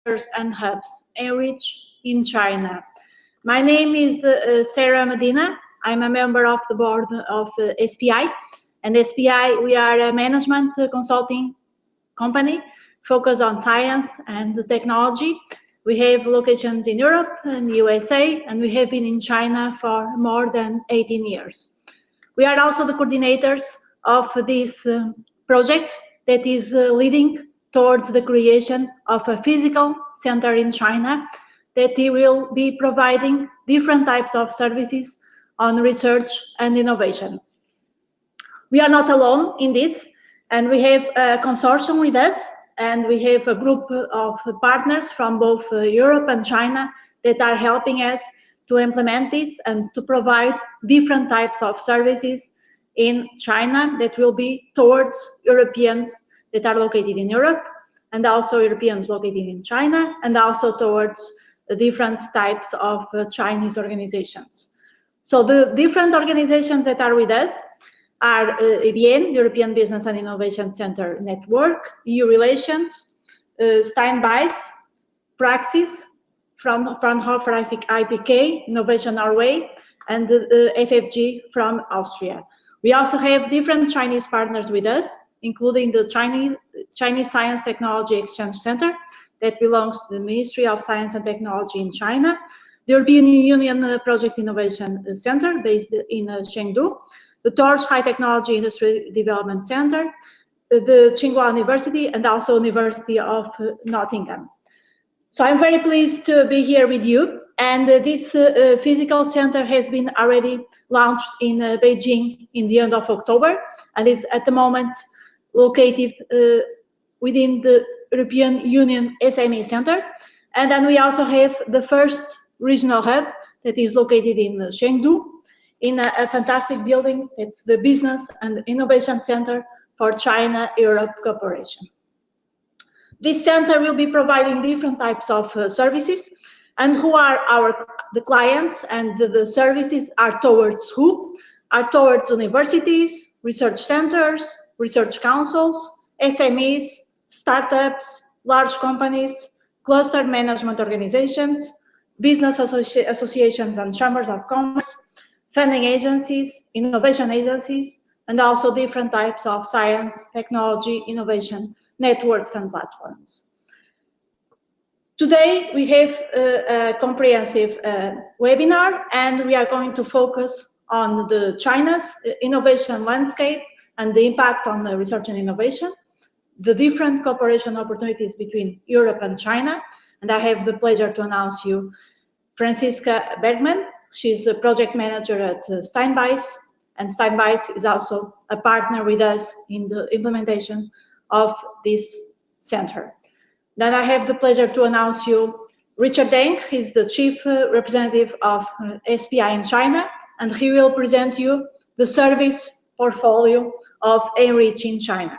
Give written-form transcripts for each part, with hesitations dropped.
and hubs, ENRICH in China. My name is Sarah Medina. I'm a member of the board of SPI. And SPI, we are a management consulting company focused on science and technology. We have locations in Europe and USA, and we have been in China for more than 18 years. We are also the coordinators of this project that is leading towards the creation of a physical center in China that will be providing different types of services on research and innovation. We are not alone in this, and we have a consortium with us, and we have a group of partners from both Europe and China that are helping us to implement this and to provide different types of services in China that will be towards Europeans that are located in Europe, and also Europeans located in China, and also towards the different types of Chinese organizations. So the different organizations that are with us are EBN, European Business and Innovation Center Network, EU Relations, Steinbeis, Praxis, from Fraunhofer EUPIC, Innovation Norway, and FFG from Austria. We also have different Chinese partners with us, including the Chinese Science Technology Exchange Center that belongs to the Ministry of Science and Technology in China, the European Union Project Innovation Center based in Chengdu, the Torch High Technology Industry Development Center, the Tsinghua University, and also University of Nottingham. So I'm very pleased to be here with you. And this physical center has been already launched in Beijing in the end of October, and is at the moment located within the European Union SME Center. And then we also have the first regional hub that is located in Chengdu, in a fantastic building. It's the Business and Innovation Center for China-Europe Cooperation. This center will be providing different types of services, and who are the clients, and the services are towards who? Are towards universities, research centers, research councils, SMEs, startups, large companies, cluster management organizations, business associations and chambers of commerce, funding agencies, innovation agencies, and also different types of science, technology, innovation, networks, and platforms. Today, we have a comprehensive webinar, and we are going to focus on China's innovation landscape and the impact on the research and innovation, the different cooperation opportunities between Europe and China. And I have the pleasure to announce you Franziska Bergmann. She's a project manager at Steinbeis, and Steinbeis is also a partner with us in the implementation of this center. Then I have the pleasure to announce you Richard Deng. He's the chief representative of SPI in China, and he will present you the service portfolio of ENRICH in China.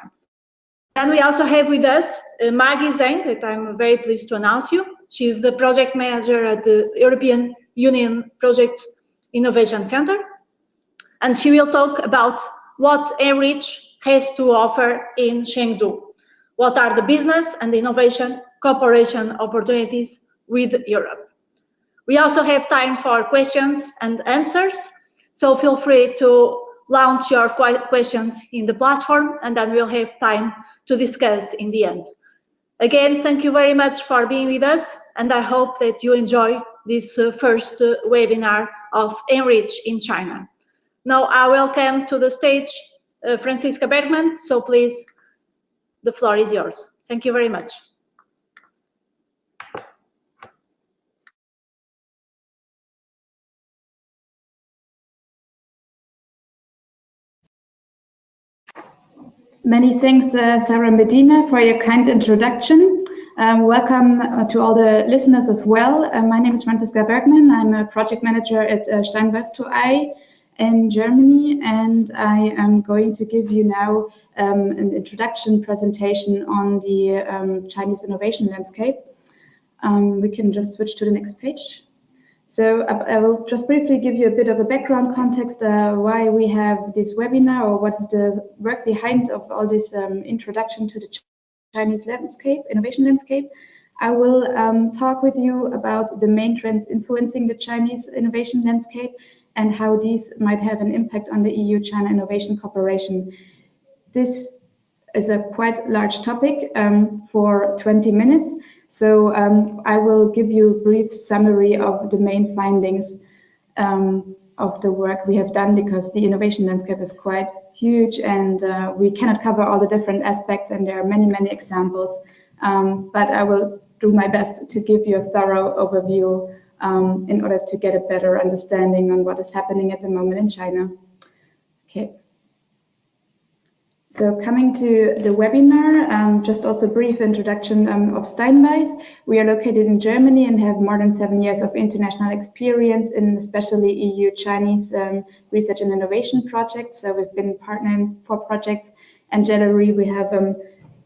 And we also have with us Maggie Zheng, that I'm very pleased to announce you. She's the project manager at the European Union Project Innovation Center, and she will talk about what ENRICH has to offer in Chengdu. What are the business and innovation cooperation opportunities with Europe? We also have time for questions and answers, so feel free to launch your questions in the platform, and then we'll have time to discuss in the end. Again, thank you very much for being with us, and I hope that you enjoy this first webinar of ENRICH in China. Now I welcome to the stage Franziska Bergmann, so please, the floor is yours. Thank you very much. Many thanks, Sarah Medina, for your kind introduction. Welcome to all the listeners as well. My name is Franziska Bergmann. I'm a project manager at Steinbeis in Germany, and I am going to give you now an introduction presentation on the Chinese innovation landscape. We can just switch to the next page. So I will just briefly give you a bit of a background context why we have this webinar, or what is the work behind of all this introduction to the Chinese landscape, innovation landscape. I will talk with you about the main trends influencing the Chinese innovation landscape and how these might have an impact on the EU-China innovation cooperation. This is a quite large topic for 20 minutes, so I will give you a brief summary of the main findings of the work we have done, because the innovation landscape is quite huge and we cannot cover all the different aspects, and there are many, many examples, but I will do my best to give you a thorough overview in order to get a better understanding on what is happening at the moment in China. Okay. So coming to the webinar, just also a brief introduction of Steinbeis. We are located in Germany and have more than 7 years of international experience in especially EU-Chinese research and innovation projects. So we've been partnering for projects, and generally we have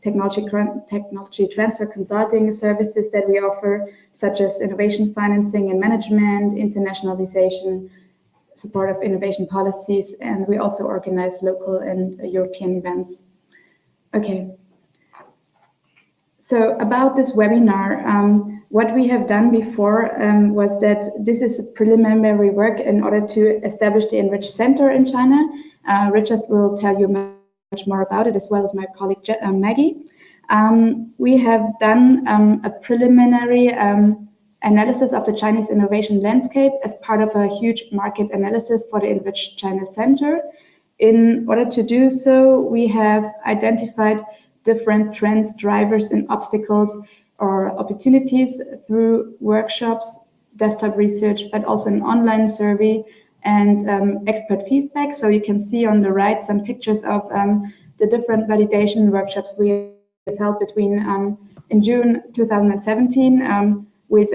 technology transfer consulting services that we offer, such as innovation financing and management, internationalization, support of innovation policies, and we also organize local and European events. Okay. So about this webinar, what we have done before was that this is a preliminary work in order to establish the ENRICH Center in China. Richard will tell you much more about it, as well as my colleague Maggie. We have done a preliminary analysis of the Chinese innovation landscape as part of a huge market analysis for the ENRICH China Center. In order to do so, we have identified different trends, drivers, and obstacles or opportunities through workshops, desktop research, but also an online survey and expert feedback. So you can see on the right some pictures of the different validation workshops we have held between in June 2017 with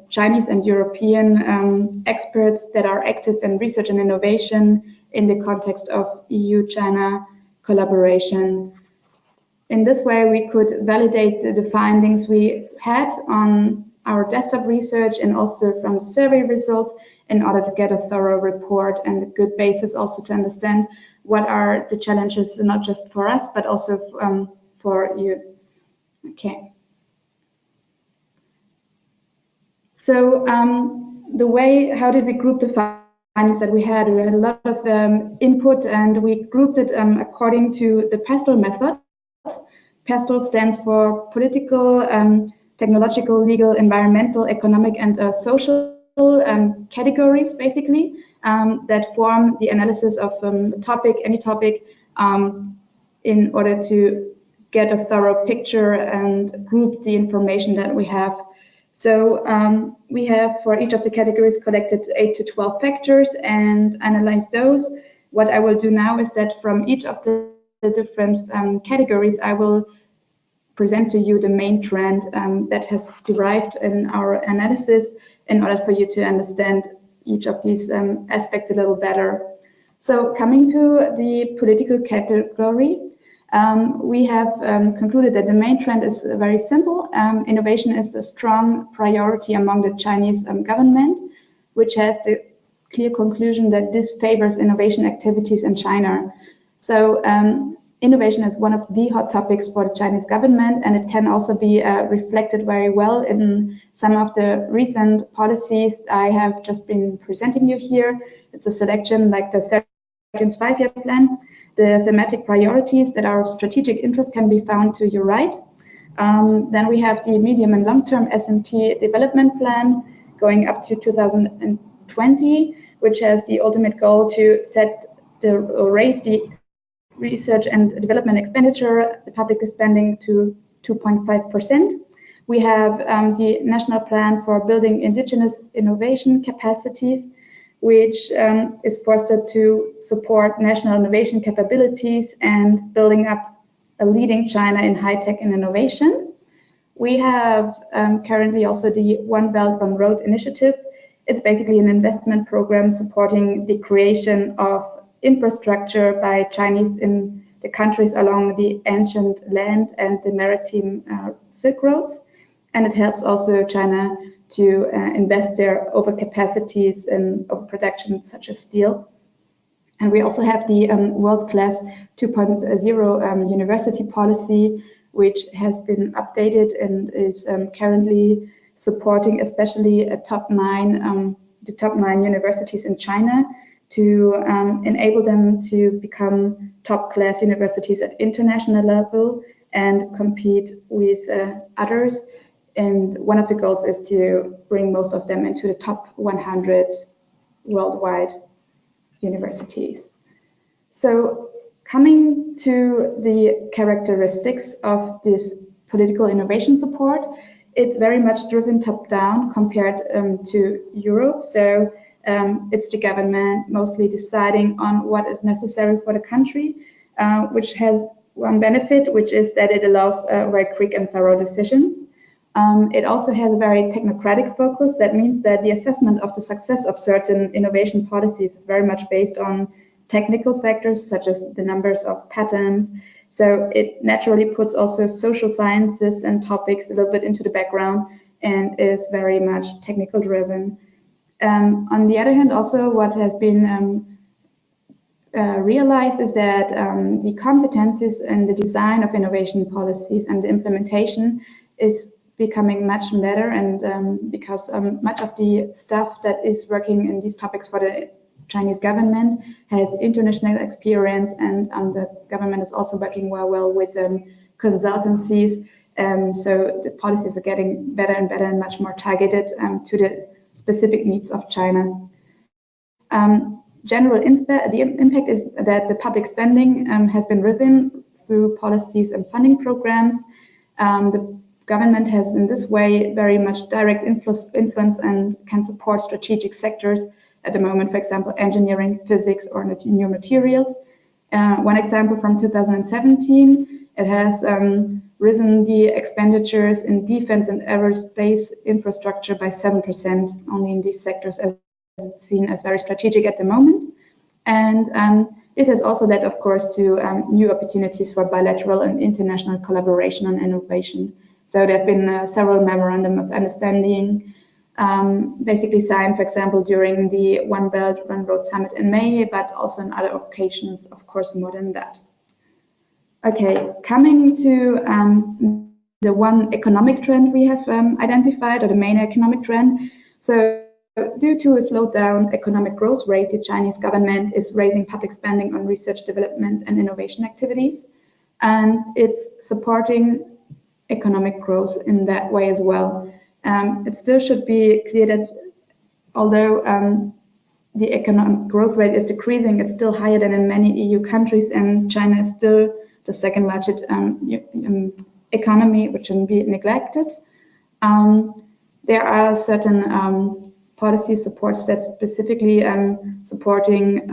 Chinese and European experts that are active in research and innovation in the context of EU-China collaboration. In this way, we could validate the findings we had on our desktop research and also from the survey results in order to get a thorough report and a good basis also to understand what are the challenges, not just for us, but also for you. Okay. So how did we group the findings that we had? We had a lot of input, and we grouped it according to the PASTEL method. PASTEL stands for political, technological, legal, environmental, economic, and social categories, basically, that form the analysis of any topic, in order to get a thorough picture and group the information that we have. So we have, for each of the categories, collected 8 to 12 factors and analyzed those. What I will do now is that from each of the different categories, I will present to you the main trend that has derived in our analysis in order for you to understand each of these aspects a little better. So coming to the political category, we have concluded that the main trend is very simple. Innovation is a strong priority among the Chinese government, which has the clear conclusion that this favors innovation activities in China. So innovation is one of the hot topics for the Chinese government, and it can also be reflected very well in some of the recent policies I have just been presenting you here. It's a selection like the 5-year plan. The thematic priorities that are of strategic interest can be found to your right. Then we have the medium and long-term SMT development plan going up to 2020, which has the ultimate goal to raise the research and development expenditure, the public spending, to 2.5%. We have the national plan for building indigenous innovation capacities, which is fostered to support national innovation capabilities and building up a leading China in high-tech and innovation. We have currently also the One Belt One Road initiative. It's basically an investment program supporting the creation of infrastructure by Chinese in the countries along the ancient land and the maritime Silk Roads. And it helps also China to invest their overcapacities in overproduction, such as steel. And we also have the world-class 2.0 university policy, which has been updated and is currently supporting especially the top nine universities in China to enable them to become top-class universities at international level and compete with others. And one of the goals is to bring most of them into the top 100 worldwide universities. So coming to the characteristics of this political innovation support, it's very much driven top-down compared to Europe. So it's the government mostly deciding on what is necessary for the country, which has one benefit, which is that it allows very quick and thorough decisions. It also has a very technocratic focus. That means that the assessment of the success of certain innovation policies is very much based on technical factors, such as the numbers of patents. So it naturally puts also social sciences and topics a little bit into the background and is very much technical driven. On the other hand, also what has been realized is that the competencies in the design of innovation policies and the implementation is becoming much better, and because much of the staff that is working in these topics for the Chinese government has international experience, and the government is also working well with consultancies. So the policies are getting better and better and much more targeted to the specific needs of China. The impact is that the public spending has been driven through policies and funding programs. The government has in this way very much direct influence and can support strategic sectors at the moment, for example, engineering, physics, or new materials. One example from 2017, it has risen the expenditures in defense and aerospace infrastructure by 7%, only in these sectors, as seen as very strategic at the moment. And this has also led, of course, to new opportunities for bilateral and international collaboration on innovation. So there have been several memorandums of understanding basically signed, for example, during the One Belt, One Road Summit in May, but also on other occasions, of course, more than that. Okay, coming to the one economic trend we have identified, or the main economic trend. So due to a slowed down economic growth rate, the Chinese government is raising public spending on research, development, and innovation activities, and it's supporting economic growth in that way as well. It still should be clear that although the economic growth rate is decreasing, it's still higher than in many EU countries, and China is still the second largest economy, which shouldn't be neglected. There are certain policy supports that specifically supporting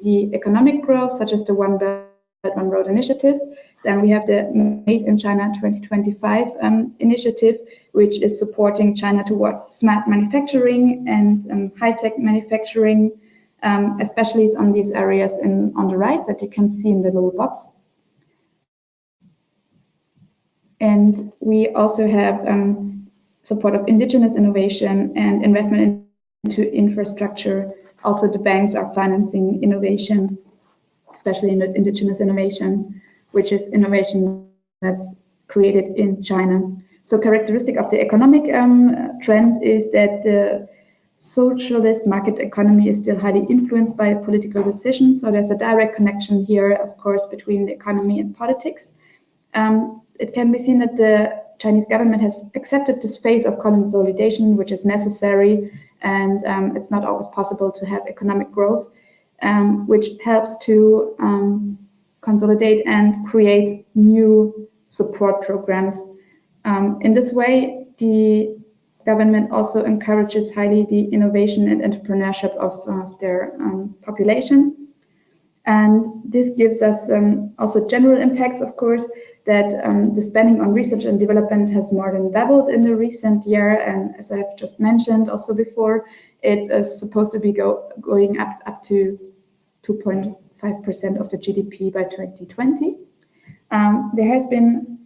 the economic growth, such as the One Belt, One Road initiative. Then we have the Made in China 2025 initiative, which is supporting China towards smart manufacturing and high-tech manufacturing, especially on these areas on the right that you can see in the little box. And we also have support of indigenous innovation and investment into infrastructure. Also, the banks are financing innovation, especially in the indigenous innovation, which is innovation that's created in China. So characteristic of the economic trend is that the socialist market economy is still highly influenced by political decisions. So there's a direct connection here, of course, between the economy and politics. It can be seen that the Chinese government has accepted this phase of consolidation, which is necessary, and it's not always possible to have economic growth, which helps to consolidate and create new support programs. In this way, the government also encourages highly the innovation and entrepreneurship of their population. And this gives us also general impacts, of course, that the spending on research and development has more than doubled in the recent year. And as I've just mentioned also before, it is supposed to be going up to 2.5% of the GDP by 2020. There has been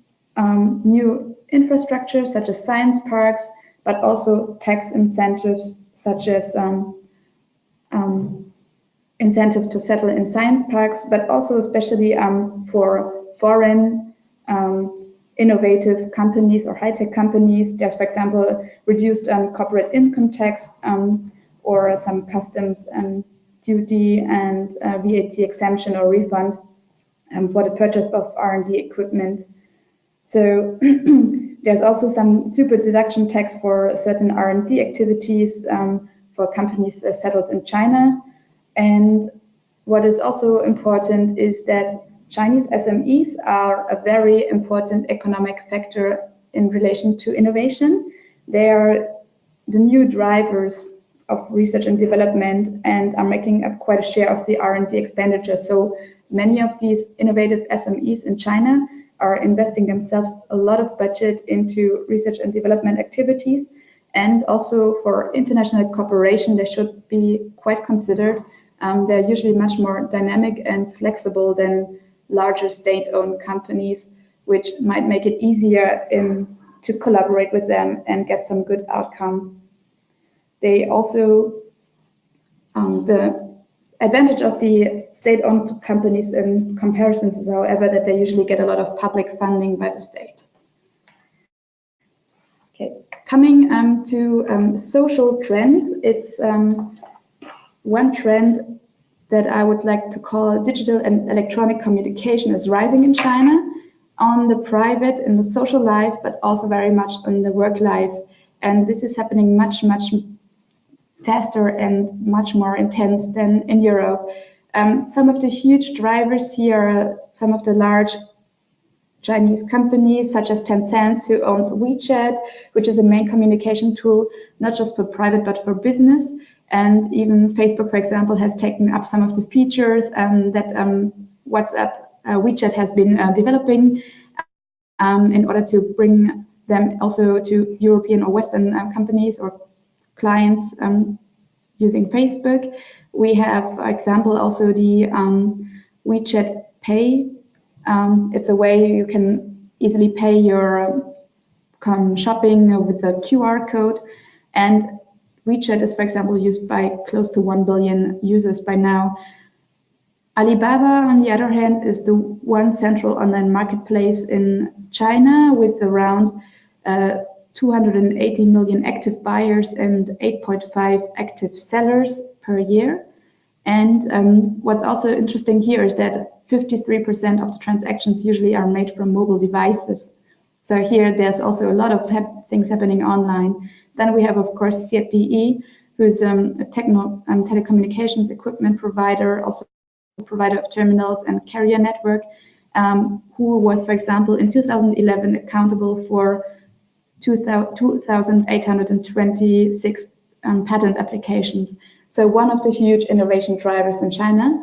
new infrastructure such as science parks, but also tax incentives such as incentives to settle in science parks, but also especially for foreign innovative companies or high-tech companies. There's, for example, reduced corporate income tax or some customs duty and VAT exemption or refund for the purchase of R&D equipment. So there's also some super deduction tax for certain R&D activities for companies settled in China. And what is also important is that Chinese SMEs are a very important economic factor in relation to innovation. They are the new drivers of research and development and are making up quite a share of the R&D expenditure. So many of these innovative SMEs in China are investing themselves a lot of budget into research and development activities. And also for international cooperation, they should be quite considered. They're usually much more dynamic and flexible than larger state-owned companies, which might make it easier to collaborate with them and get some good outcome. They also, the advantage of the state-owned companies in comparisons is, however, that they usually get a lot of public funding by the state. Okay, coming to social trends, it's one trend that I would like to call digital and electronic communication is rising in China on the private and the social life, but also very much on the work life. And this is happening much faster and much more intense than in Europe. Some of the huge drivers here, some of the large Chinese companies such as Tencent, who owns WeChat, which is a main communication tool, not just for private, but for business. And even Facebook, for example, has taken up some of the features that WeChat has been developing in order to bring them also to European or Western companies or clients using Facebook. We have, for example, also the WeChat Pay. It's a way you can easily pay your shopping with the QR code. And WeChat is, for example, used by close to 1 billion users by now. Alibaba, on the other hand, is the one central online marketplace in China with around 280 million active buyers and 8.5 active sellers per year. And what's also interesting here is that 53% of the transactions usually are made from mobile devices. So here there's also a lot of things happening online. Then we have, of course, ZTE, who's a telecommunications equipment provider, also a provider of terminals and carrier network, who was, for example, in 2011 accountable for 2,826 patent applications. So one of the huge innovation drivers in China,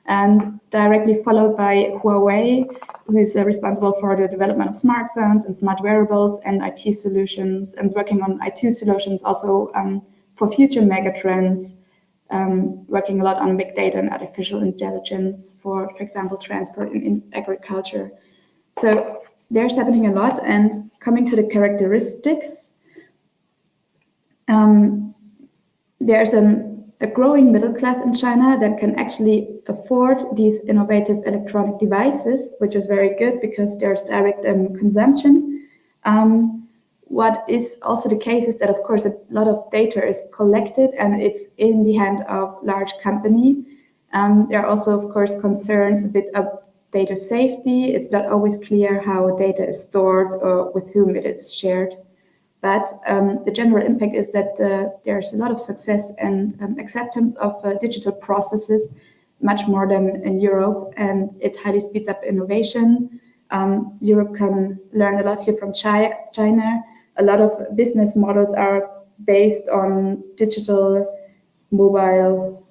and directly followed by Huawei, who is responsible for the development of smartphones and smart wearables and IT solutions, and working on IT solutions also for future megatrends, working a lot on big data and artificial intelligence for example, transport and in agriculture. So there's happening a lot. And coming to the characteristics, there's a growing middle class in China that can actually afford these innovative electronic devices, which is very good because there's direct consumption. What is also the case is that, of course, a lot of data is collected and it's in the hand of large company. There are also, of course, concerns a bit of data safety. It's not always clear how data is stored or with whom it is shared. But the general impact is that there's a lot of success and acceptance of digital processes, much more than in Europe, and it highly speeds up innovation. Europe can learn a lot here from China. A lot of business models are based on digital mobile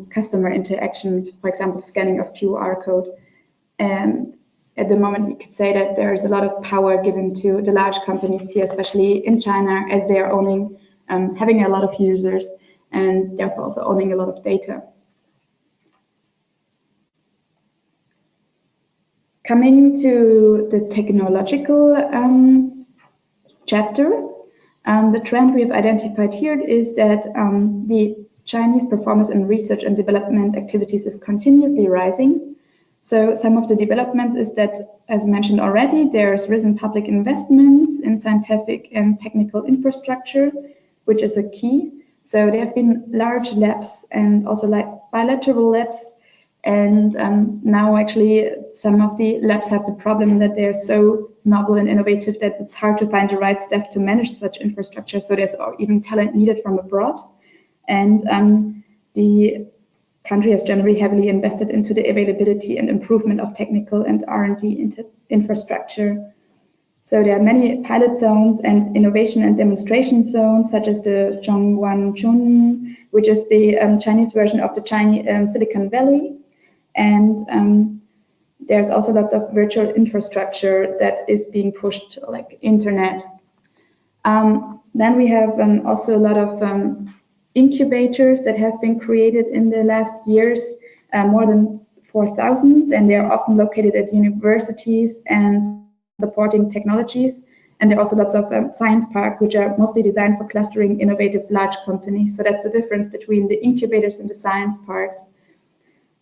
customer interaction, for example, scanning of QR code. And at the moment, we could say that there is a lot of power given to the large companies here, especially in China, as they are owning, having a lot of users and therefore also owning a lot of data. Coming to the technological chapter, the trend we've identified here is that the Chinese performance in research and development activities is continuously rising. So some of the developments is that, as mentioned already, there's risen public investments in scientific and technical infrastructure, which is a key. So there have been large labs and also like bilateral labs. And now actually some of the labs have the problem that they're so novel and innovative that it's hard to find the right staff to manage such infrastructure. So there's even talent needed from abroad. And the country has generally heavily invested into the availability and improvement of technical and R&D infrastructure. So there are many pilot zones and innovation and demonstration zones, such as the Zhongguancun, which is the Chinese version of the Chinese Silicon Valley. And there's also lots of virtual infrastructure that is being pushed, like internet. Then we have also a lot of incubators that have been created in the last years, more than 4,000, and they're often located at universities and supporting technologies. And there are also lots of science parks, which are mostly designed for clustering innovative large companies. So that's the difference between the incubators and the science parks.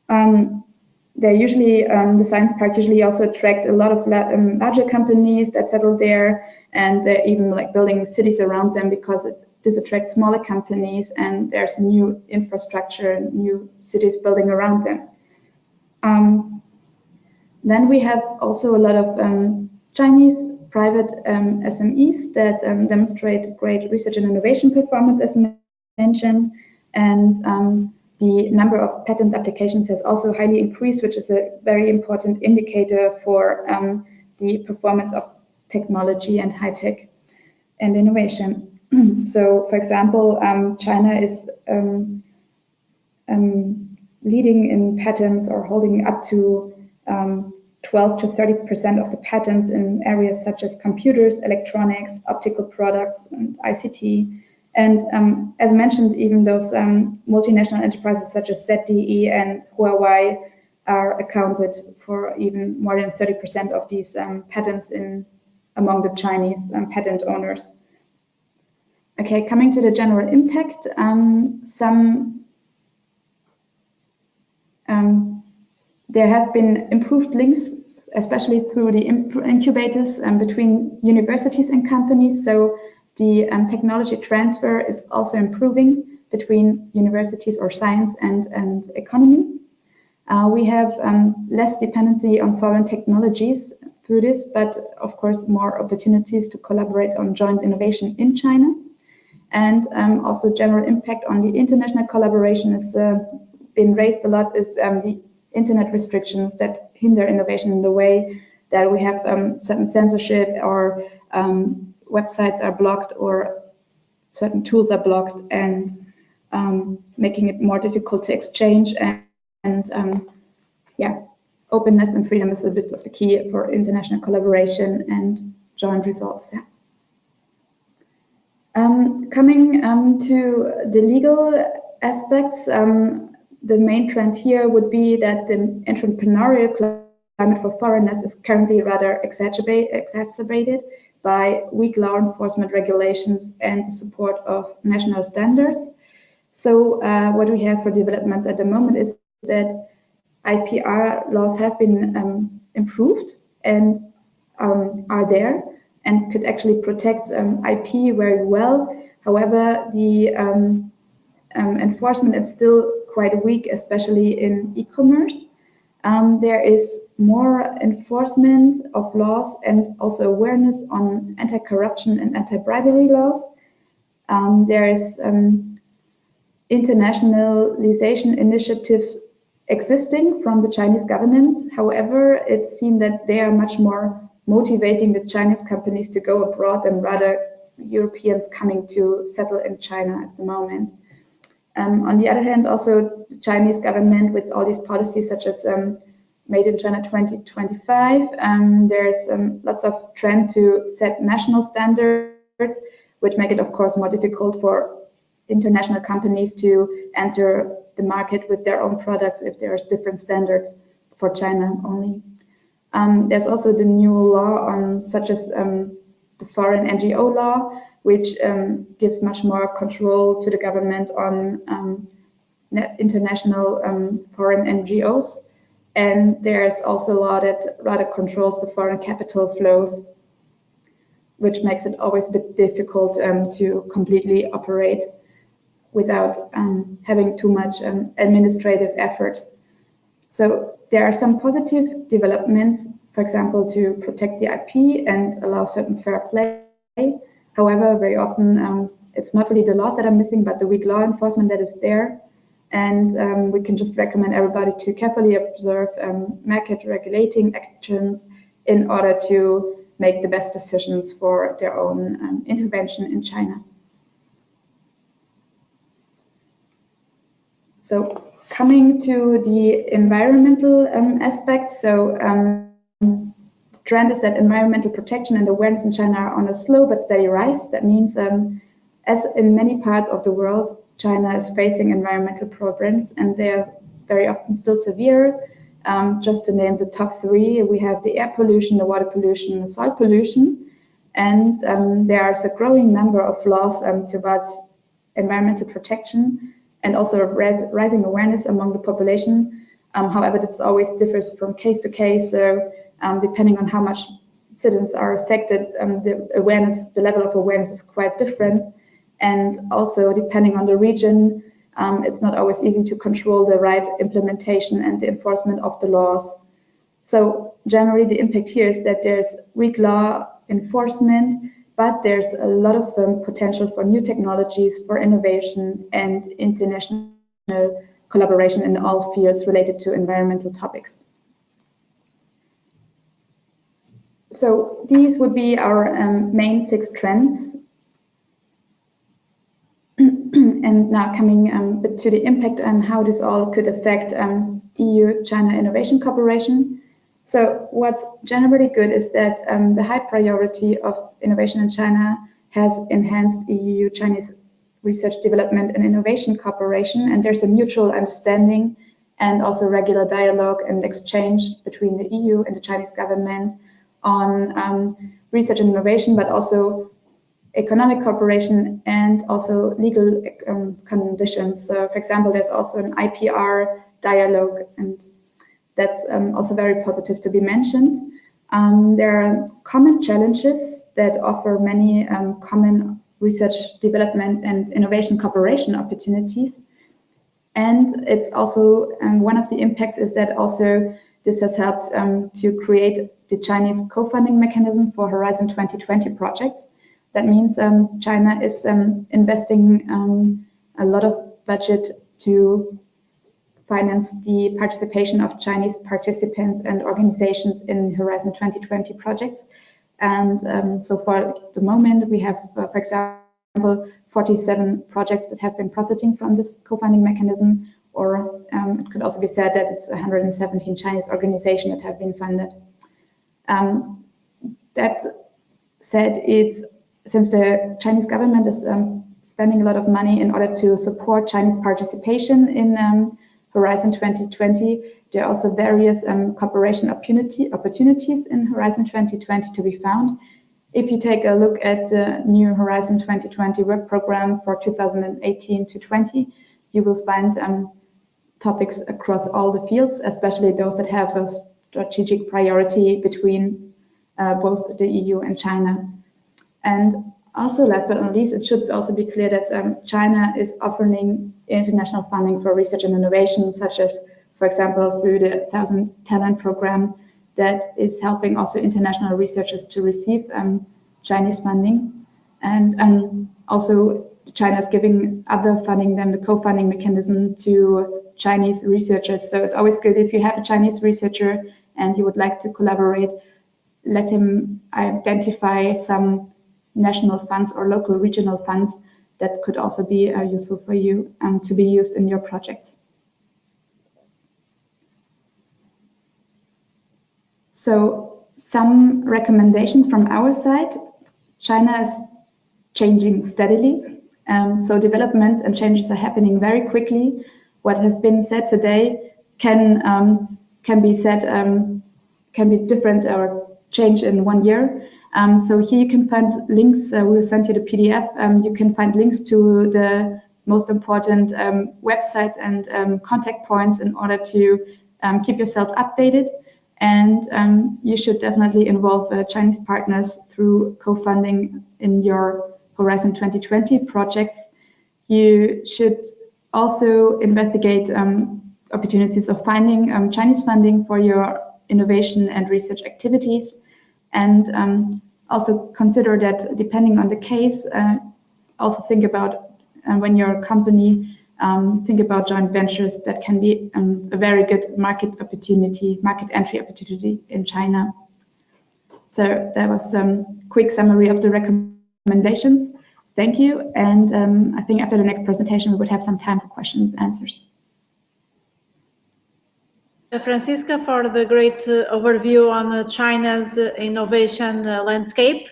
They're usually, the science park usually also attract a lot of larger companies that settle there, and they're even like building cities around them because this attracts smaller companies, and there's new infrastructure and new cities building around them. Then we have also a lot of Chinese private SMEs that demonstrate great research and innovation performance, as mentioned, and the number of patent applications has also highly increased, which is a very important indicator for the performance of technology and high tech and innovation. So, for example, China is leading in patents or holding up to 12 to 30% of the patents in areas such as computers, electronics, optical products, and ICT. And as mentioned, even those multinational enterprises such as ZTE and Huawei are accounted for even more than 30% of these patents among the Chinese patent owners. Okay, coming to the general impact, there have been improved links, especially through the incubators between universities and companies. So the technology transfer is also improving between universities or science and economy. We have less dependency on foreign technologies through this, but of course more opportunities to collaborate on joint innovation in China. And also general impact on the international collaboration has been raised a lot is the internet restrictions that hinder innovation in the way that we have certain censorship or websites are blocked or certain tools are blocked, and making it more difficult to exchange and yeah, openness and freedom is a bit of the key for international collaboration and joint results. Yeah. Coming to the legal aspects, the main trend here would be that the entrepreneurial climate for foreigners is currently rather exacerbated by weak law enforcement regulations and the support of national standards. So what we have for developments at the moment is that IPR laws have been improved and are there and could actually protect IP very well. However, the enforcement is still quite weak, especially in e-commerce. There is more enforcement of laws and also awareness on anti-corruption and anti-bribery laws. There is internationalization initiatives existing from the Chinese governments. However, it's seen that they are much more motivating the Chinese companies to go abroad than rather Europeans coming to settle in China at the moment. On the other hand, also the Chinese government with all these policies such as Made in China 2025, there's lots of trend to set national standards, which make it, of course, more difficult for international companies to enter the market with their own products if there's different standards for China only. There's also the new law on, such as the foreign NGO law, which gives much more control to the government on international foreign NGOs. And there's also a law that rather controls the foreign capital flows, which makes it always a bit difficult to completely operate without having too much administrative effort. So there are some positive developments, for example, to protect the IP and allow certain fair play. However, very often it's not really the laws that are missing, but the weak law enforcement that is there. And we can just recommend everybody to carefully observe market regulating actions in order to make the best decisions for their own intervention in China. So coming to the environmental aspects, so the trend is that environmental protection and awareness in China are on a slow but steady rise. That means, as in many parts of the world, China is facing environmental problems, and they are very often still severe. Just to name the top three, we have the air pollution, the water pollution, the soil pollution, and there is a growing number of laws towards environmental protection and also rising awareness among the population. However, this always differs from case to case, so depending on how much citizens are affected, the level of awareness is quite different. And also, depending on the region, it's not always easy to control the right implementation and the enforcement of the laws. So generally, the impact here is that there's weak law enforcement, but there's a lot of potential for new technologies, for innovation and international collaboration in all fields related to environmental topics. So these would be our main 6 trends. And now coming to the impact and how this all could affect EU-China innovation cooperation. So what's generally good is that the high priority of innovation in China has enhanced EU-Chinese research development and innovation cooperation, and there's a mutual understanding and also regular dialogue and exchange between the EU and the Chinese government on research and innovation, but also economic cooperation and also legal conditions. So, for example, there's also an IPR dialogue, and that's also very positive to be mentioned. There are common challenges that offer many common research development and innovation cooperation opportunities. And it's also one of the impacts is that also this has helped to create the Chinese co-funding mechanism for Horizon 2020 projects. That means China is investing a lot of budget to finance the participation of Chinese participants and organizations in Horizon 2020 projects. And so far at the moment, we have, for example, 47 projects that have been profiting from this co-funding mechanism, or it could also be said that it's 117 Chinese organizations that have been funded. That said, since the Chinese government is spending a lot of money in order to support Chinese participation in Horizon 2020, there are also various cooperation opportunities in Horizon 2020 to be found. If you take a look at the new Horizon 2020 work program for 2018 to 20, you will find topics across all the fields, especially those that have a strategic priority between both the EU and China. And also, last but not least, it should also be clear that China is offering international funding for research and innovation, such as, for example, through the 1,000 Talent Program, that is helping also international researchers to receive Chinese funding. And also, China is giving other funding than the co-funding mechanism to Chinese researchers. So it's always good if you have a Chinese researcher and you would like to collaborate, let him identify some national funds or local regional funds that could also be useful for you to be used in your projects. So some recommendations from our side. China is changing steadily. So developments and changes are happening very quickly. What has been said today can be said, can be different or change in 1 year. So here you can find links, we'll send you the PDF. You can find links to the most important websites and contact points in order to keep yourself updated, and you should definitely involve Chinese partners through co-funding in your Horizon 2020 projects. You should also investigate opportunities of finding Chinese funding for your innovation and research activities, and also consider that depending on the case, also think about when you're a company, think about joint ventures that can be a very good market entry opportunity in China. So that was some quick summary of the recommendations. Thank you. And I think after the next presentation, we would have some time for questions and answers. Franziska, for the great overview on China's innovation landscape.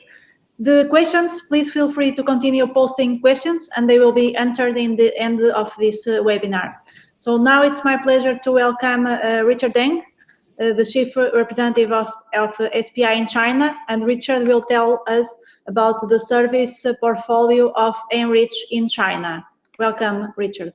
The questions, please feel free to continue posting questions, and they will be answered in the end of this webinar. So now it's my pleasure to welcome Richard Deng, the Chief Representative of SPI in China, and Richard will tell us about the service portfolio of ENRICH in China. Welcome, Richard.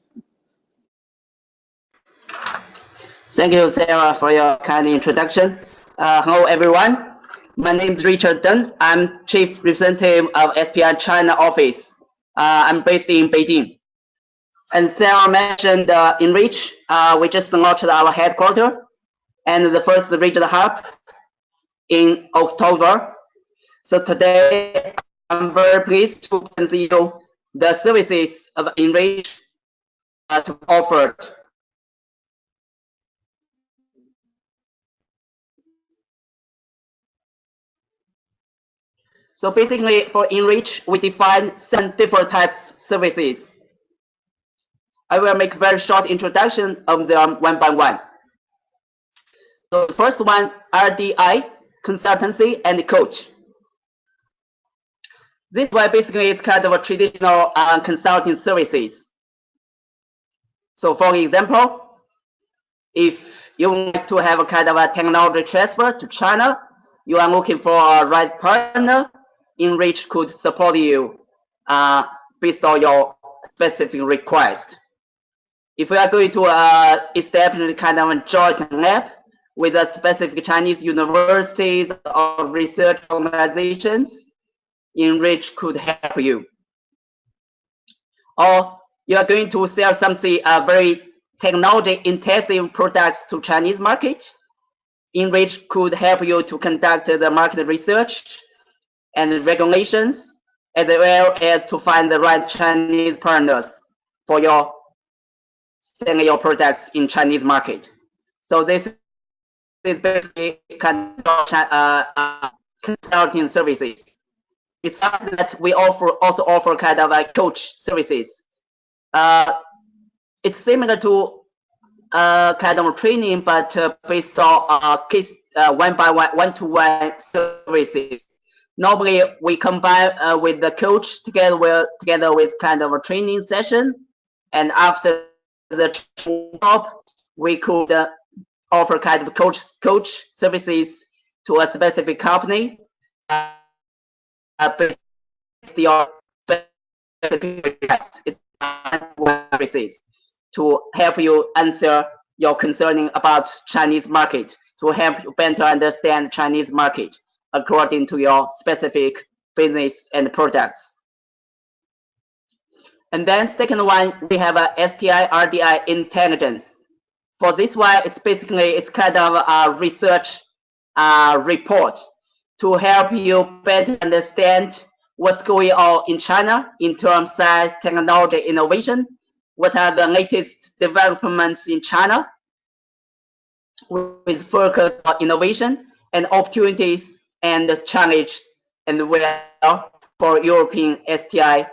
Thank you, Sarah, for your kind introduction. Hello, everyone. My name is Richard Deng. I'm Chief Representative of SPI China office. I'm based in Beijing. And Sarah mentioned ENRICH. We just launched our headquarters and the first regional hub in October. So today, I'm very pleased to present you the services of ENRICH to offer. So basically, for ENRICH, we define 7 different types of services. I will make a very short introduction of them one by one. So the first one, RDI, consultancy and coach. This one basically is kind of a traditional consulting services. So for example, if you want to have a kind of a technology transfer to China, you are looking for a right partner, ENRICH could support you based on your specific request. If we are going to establish a kind of a joint lab with a specific Chinese universities or research organizations, ENRICH could help you. Or you are going to sell something very technology-intensive products to Chinese market, ENRICH could help you to conduct the market research and regulations, as well as to find the right Chinese partners for your selling your products in Chinese market. So this is basically kind of consulting services. It's something that we also offer kind of like coach services. It's similar to kind of training, but based on case one-to-one services. Normally, we combine with the coach together with kind of a training session, and after the job, we could offer kind of coach services to a specific company based on services to help you answer your concerning about Chinese market, to help you better understand Chinese market according to your specific business and products. And then second one, we have a STI RDI intelligence. For this one, it's kind of a research report to help you better understand what's going on in China in terms of science, technology, innovation. What are the latest developments in China with focus on innovation and opportunities and challenges and well for European STI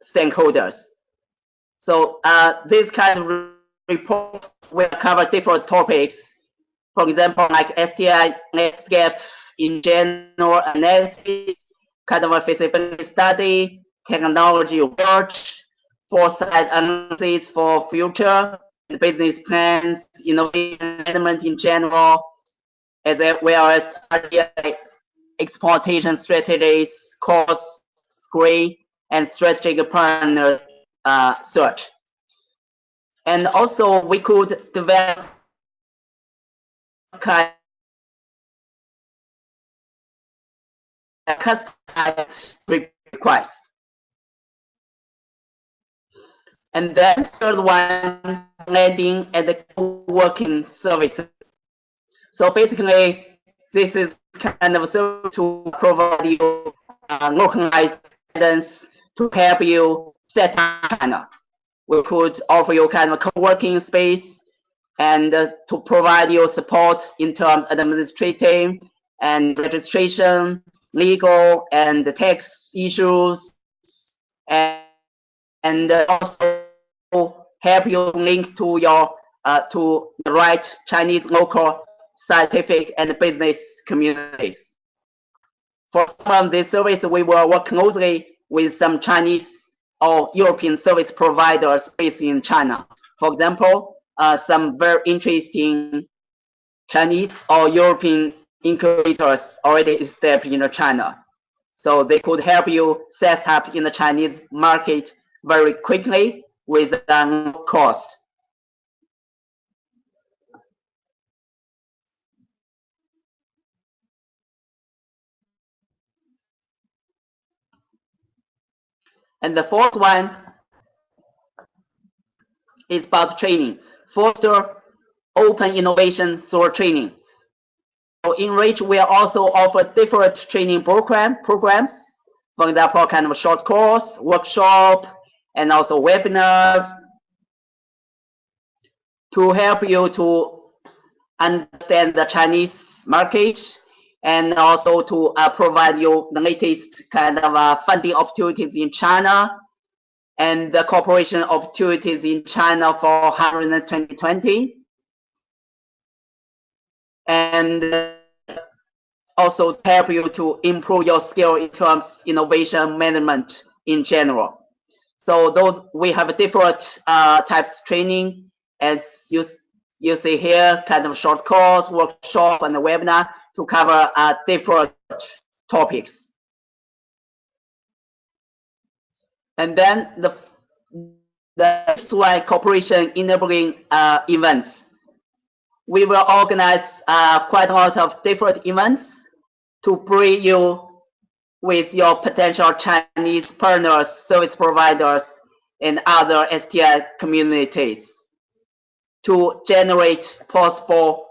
stakeholders. So this kind of reports will cover different topics. For example, like STI landscape in general analysis, kind of a feasibility study, technology research, foresight analysis for future, business plans, innovation management in general, as well as RDI exploitation strategies, cost screen, and strategic partner search. And also, we could develop kind of customized requests. And then third one, landing and the co-working services. So basically, this is kind of a service to provide you localized guidance to help you set up channel. We could offer you kind of a co-working space and to provide you support in terms of administrative and registration, legal and tax issues, and also help you link to your to the right Chinese local scientific and business communities. For some of these services, we will work closely with some Chinese or European service providers based in China. For example, some very interesting Chinese or European incubators already established in China. So they could help you set up in the Chinese market very quickly with no cost. And the fourth one is about training. Foster open innovation through training. So ENRICH will also offer different training programs. For example, kind of a short course, workshop, and also webinars to help you to understand the Chinese market and also to provide you the latest kind of funding opportunities in China and the cooperation opportunities in China for Horizon 2020. And also help you to improve your skill in terms of innovation management in general. So those we have different types of training, as you see here, kind of short course, workshop, and a webinar to cover different topics. And then the fifth one, cooperation enabling events. We will organize quite a lot of different events to bring you with your potential Chinese partners, service providers, and other STI communities to generate possible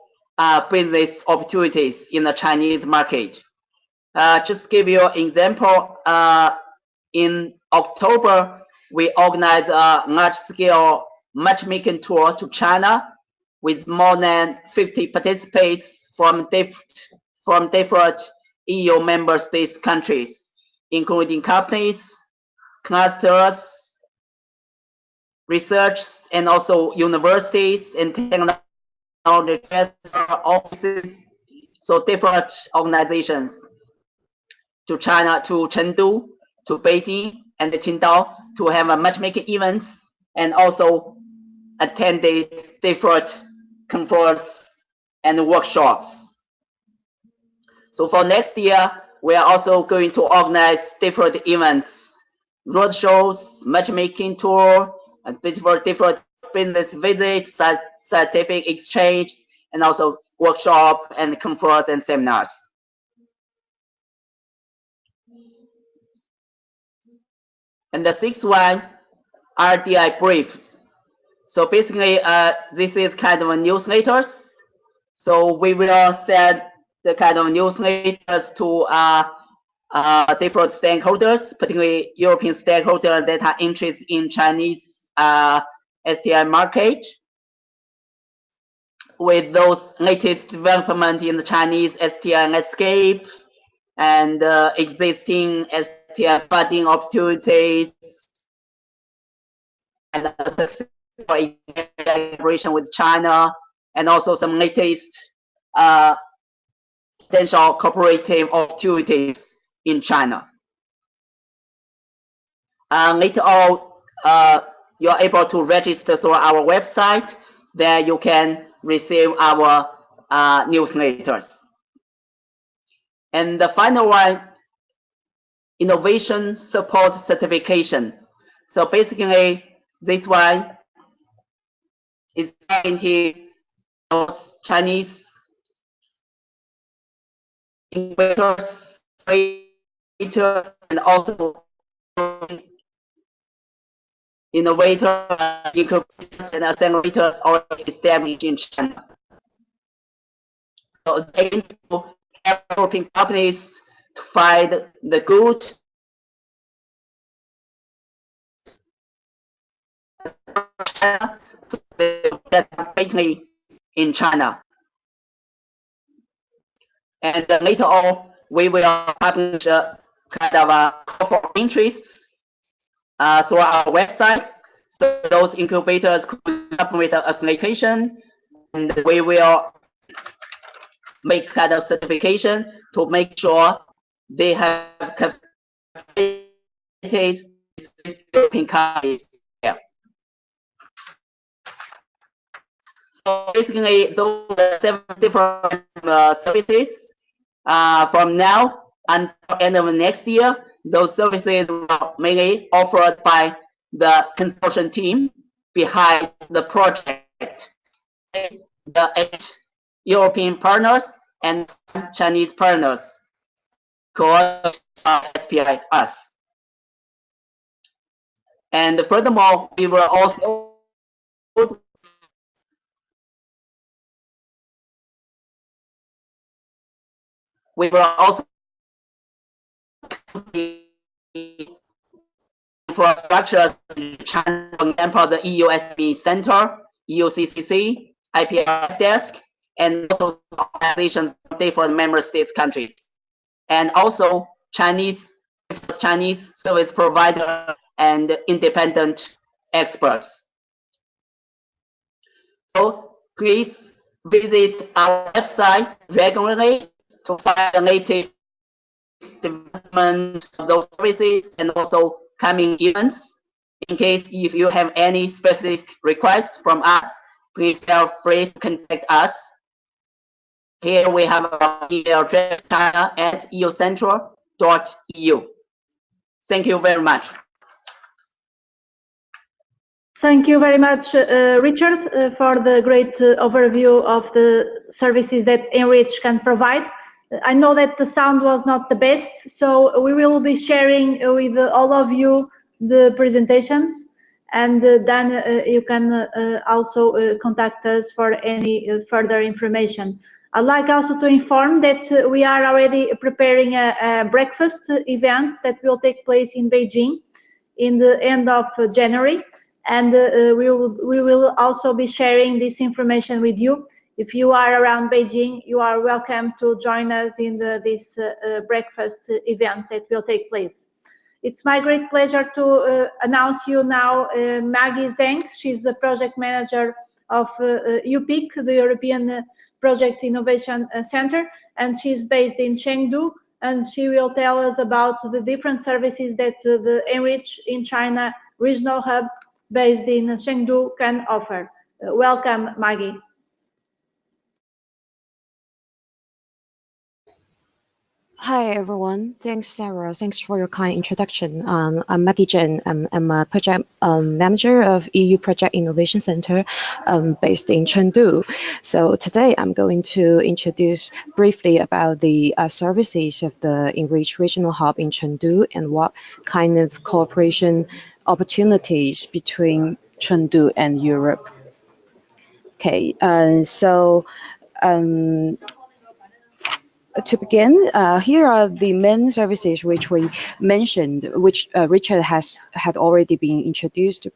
business opportunities in the Chinese market. Just give you an example, in October, we organized a large-scale matchmaking tour to China with more than 50 participants from different EU member states countries, including companies, clusters, research, and also universities and technology offices. So different organizations to China, to Chengdu, to Beijing, and Qingdao to have a matchmaking events and also attended different conferences and workshops. So for next year, we are also going to organize different events, roadshows, matchmaking tour, and different business visits, scientific exchange, and also workshop and conference and seminars. And the sixth one, RDI briefs. So basically, this is kind of a newsletters. So we will send the kind of newsletters to different stakeholders, particularly European stakeholders that are interested in Chinese STI market, with those latest development in the Chinese STI landscape and existing STI funding opportunities and collaboration with China, and also some latest potential cooperative opportunities in China. Later on, you are able to register through our website. There you can receive our newsletters. And the final one, innovation support certification. So basically, this one is guaranteed Chinese incubators, and also innovator incubators and accelerators already established in China. So they aim to help European companies to find the good China, so they get quickly in China. And later on, we will publish a kind of a call for interests through our website. So those incubators could come with an application, and we will make kind of certification to make sure they have capabilities with European countries. Yeah. So basically, those are 7 different services. From now until end of next year, those services are mainly offered by the consortium team behind the project, the 8 European partners and Chinese partners called SPI us. And furthermore, we will also infrastructure in China, for example, the EU SME Center, EUCCC, IPR desk, and also organizations for the member states countries, and also Chinese service provider and independent experts. So please visit our website regularly to find the latest development of those services and also coming events. In case if you have any specific requests from us, please feel free to contact us. Here we have our email address, china@eucentral.eu. Thank you very much. Thank you very much, Richard, for the great overview of the services that ENRICH can provide. I know that the sound was not the best, so we will be sharing with all of you the presentations, and then you can also contact us for any further information. I'd like also to inform that we are already preparing a breakfast event that will take place in Beijing in the end of January, and we will also be sharing this information with you. If you are around Beijing, you are welcome to join us in this breakfast event that will take place. It's my great pleasure to announce you now Maggie Zheng. She's the project manager of EUPIC, the European Project Innovation Center, and she's based in Chengdu, and she will tell us about the different services that the ENRICH in China regional hub based in Chengdu can offer. Welcome, Maggie. Hi, everyone. Thanks, Sarah. Thanks for your kind introduction. I'm Maggie Zheng. I'm a project manager of EU Project Innovation Center based in Chengdu. So today I'm going to introduce briefly about the services of the ENRICH Regional Hub in Chengdu and what kind of cooperation opportunities between Chengdu and Europe. Okay, to begin, here are the main services which we mentioned, which Richard had already been introduced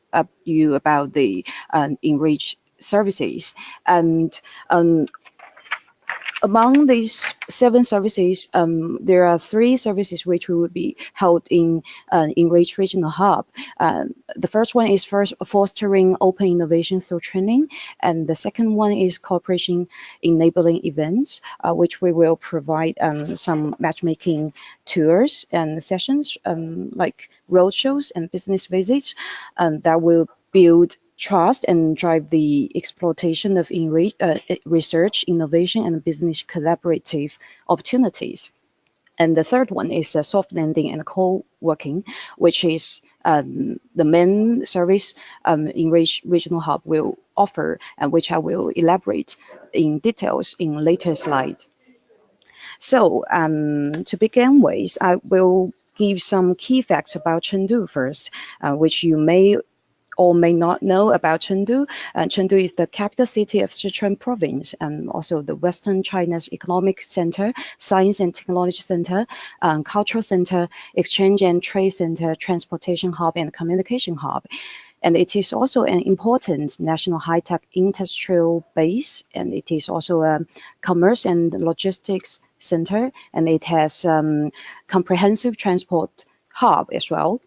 you about the ENRICH services. And among these 7 services, there are 3 services which will be held in ENRICH Regional Hub. The first one is fostering open innovation through training, and the second one is cooperation enabling events, which we will provide some matchmaking tours and sessions like roadshows and business visits that will build trust and drive the exploitation of research, innovation, and business collaborative opportunities. And the third one is soft landing and co-working, which is the main service ENRICH Regional Hub will offer, and which I will elaborate in details in later slides. So to begin with, I will give some key facts about Chengdu first, which you may or may not know about Chengdu. Chengdu is the capital city of Sichuan province and also the Western China's economic center, science and technology center, cultural center, exchange and trade center, transportation hub, and communication hub. And it is also an important national high-tech industrial base, and it is also a commerce and logistics center, and it has comprehensive transport hub as well.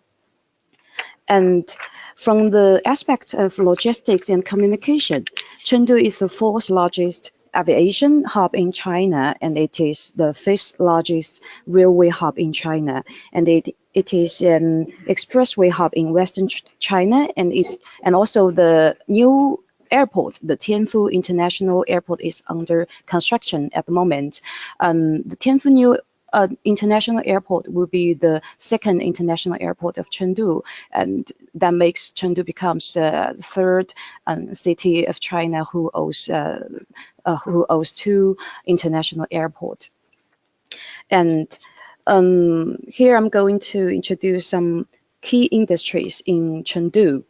And from the aspect of logistics and communication, Chengdu is the fourth largest aviation hub in China, and it is the fifth largest railway hub in China. And it is an expressway hub in Western China, and also the new airport, the Tianfu International Airport, is under construction at the moment. The Tianfu New International Airport will be the second international airport of Chengdu, and that makes Chengdu becomes the third city of China who owns two international airports. And here I'm going to introduce some key industries in Chengdu.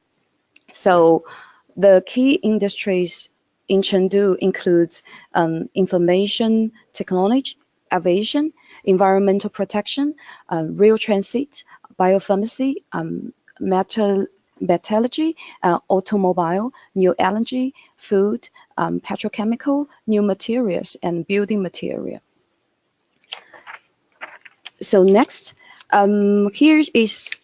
So the key industries in Chengdu includes information technology, aviation, environmental protection, rail transit, biopharmacy, metallurgy, automobile, new energy, food, petrochemical, new materials, and building material. So next, here is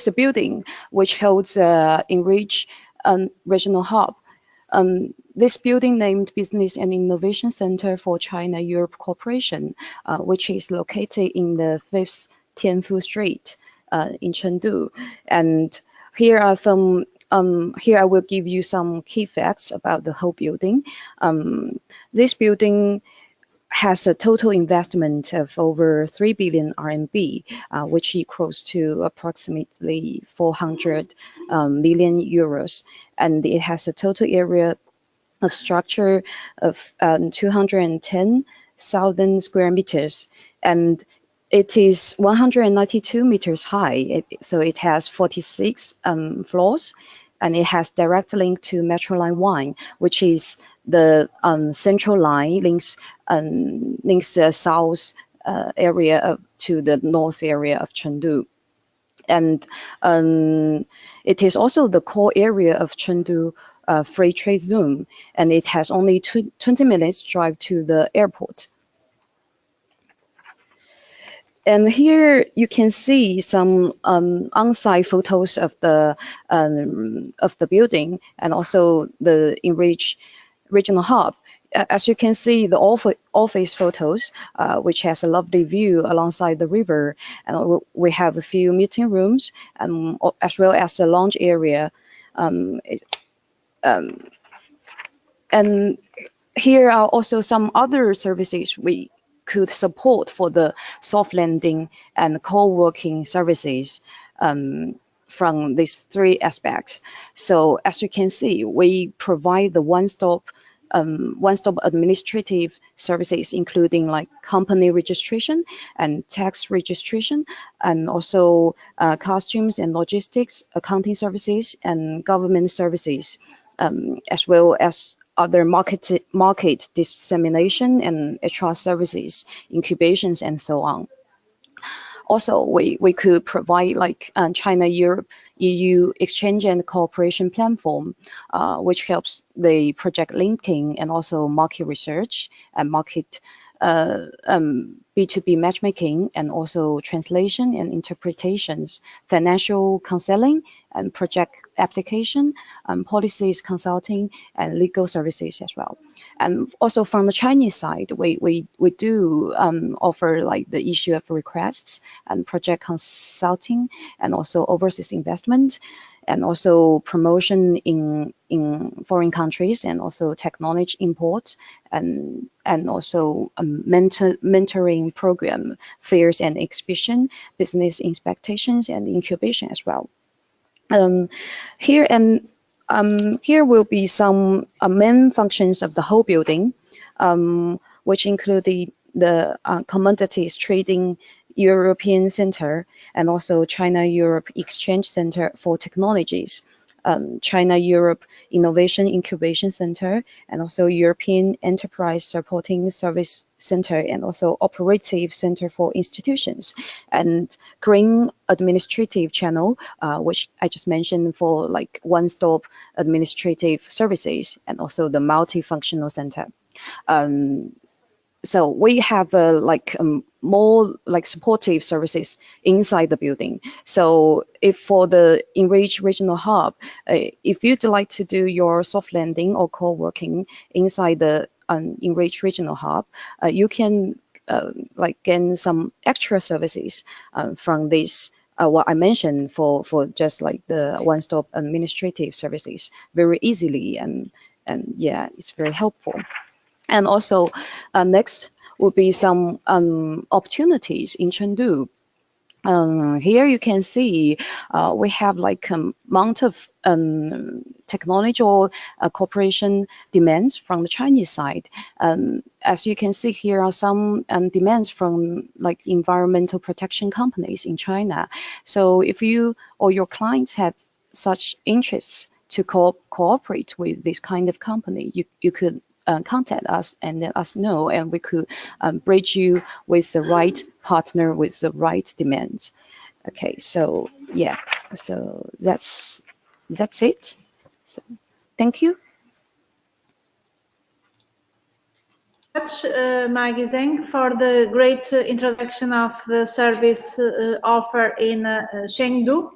the building which holds ENRICH regional hub. This building named Business and Innovation Center for China-Europe Cooperation, which is located in the 5th Tianfu Street in Chengdu. And here are some, here I will give you some key facts about the whole building. This building has a total investment of over 3 billion RMB, which equals to approximately 400 million euros. And it has a total area of structure of 210,000 square meters. And it is 192 meters high. So it has 46 floors, and it has direct link to Metro Line 1, which is the central line links the south area to the north area of Chengdu. And it is also the core area of Chengdu free trade zone, and it has only 20 minutes drive to the airport. And here you can see some on-site photos of the building and also the ENRICH regional hub. As you can see, the office photos, which has a lovely view alongside the river, and we have a few meeting rooms, and as well as a lounge area. And here are also some other services we could support for the soft landing and co-working services from these three aspects. So as you can see, we provide the one-stop administrative services, including like company registration and tax registration, and also costumes and logistics, accounting services, and government services, as well as other market dissemination and HR services, incubations, and so on. Also, we could provide like China-Europe EU exchange and cooperation platform, which helps the project linking and also market research and market B2B matchmaking, and also translation and interpretations, financial counseling and project application, policies consulting, and legal services as well. And also from the Chinese side, we do offer like the issue of requests and project consulting, and also overseas investment, and also promotion in foreign countries, and also technology imports, and also mentoring program, fairs and exhibition, business inspections, and incubation as well. Here will be some main functions of the whole building. which include the Commodities Trading European Center and also China-Europe Exchange Center for Technologies, China-Europe Innovation Incubation Center, and also European Enterprise Supporting Service Center, and also Operative Center for Institutions, and Green Administrative Channel, which I just mentioned for like one-stop administrative services, and also the Multifunctional Center. So we have more like supportive services inside the building. So if for the ENRICH Regional Hub, if you'd like to do your soft landing or co-working inside the ENRICH Regional Hub, you can like gain some extra services from this. What I mentioned for just like the one-stop administrative services very easily, and yeah, it's very helpful. And also, next will be some opportunities in Chengdu. Here you can see we have like amount of technological cooperation demands from the Chinese side. As you can see, here are some demands from like environmental protection companies in China. So if you or your clients have such interests to cooperate with this kind of company, you could contact us and let us know, and we could bridge you with the right partner with the right demands. Okay, so yeah, so that's it. So, thank you. Much, Maggie, Zheng, for the great introduction of the service offer in Chengdu.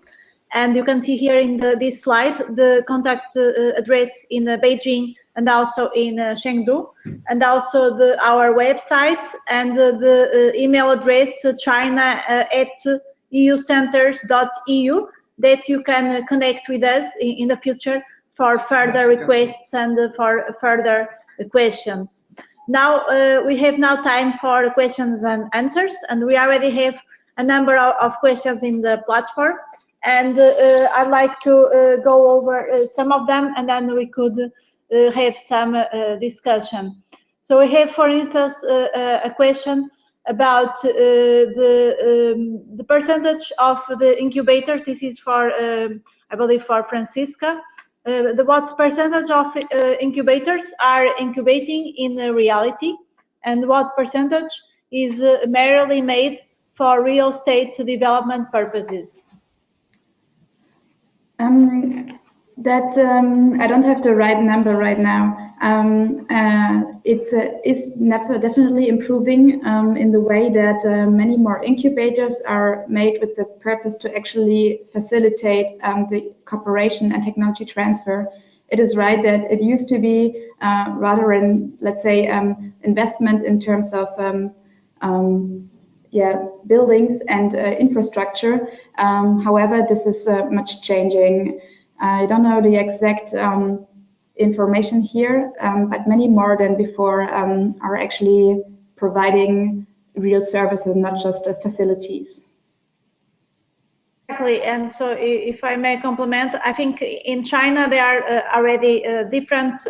And you can see here in this slide the contact address in Beijing and also in Chengdu, and also our website and the email address china@eucenters.eu, that you can connect with us in the future for further requests and for further questions. Now we have now time for questions and answers, and we already have a number of questions in the platform, and I'd like to go over some of them, and then we could have some discussion. So we have, for instance, a question about the percentage of the incubators. This is for, I believe, for Franziska. What percentage of incubators are incubating in reality, and what percentage is merely made for real estate development purposes? I don't have the right number right now. It is definitely improving in the way that many more incubators are made with the purpose to actually facilitate the cooperation and technology transfer. It is right that it used to be rather in, let's say, investment in terms of buildings and infrastructure. However, this is much changing. I don't know the exact information here, but many more than before are actually providing real services, not just facilities. Exactly, and so if I may complement, I think in China there are already different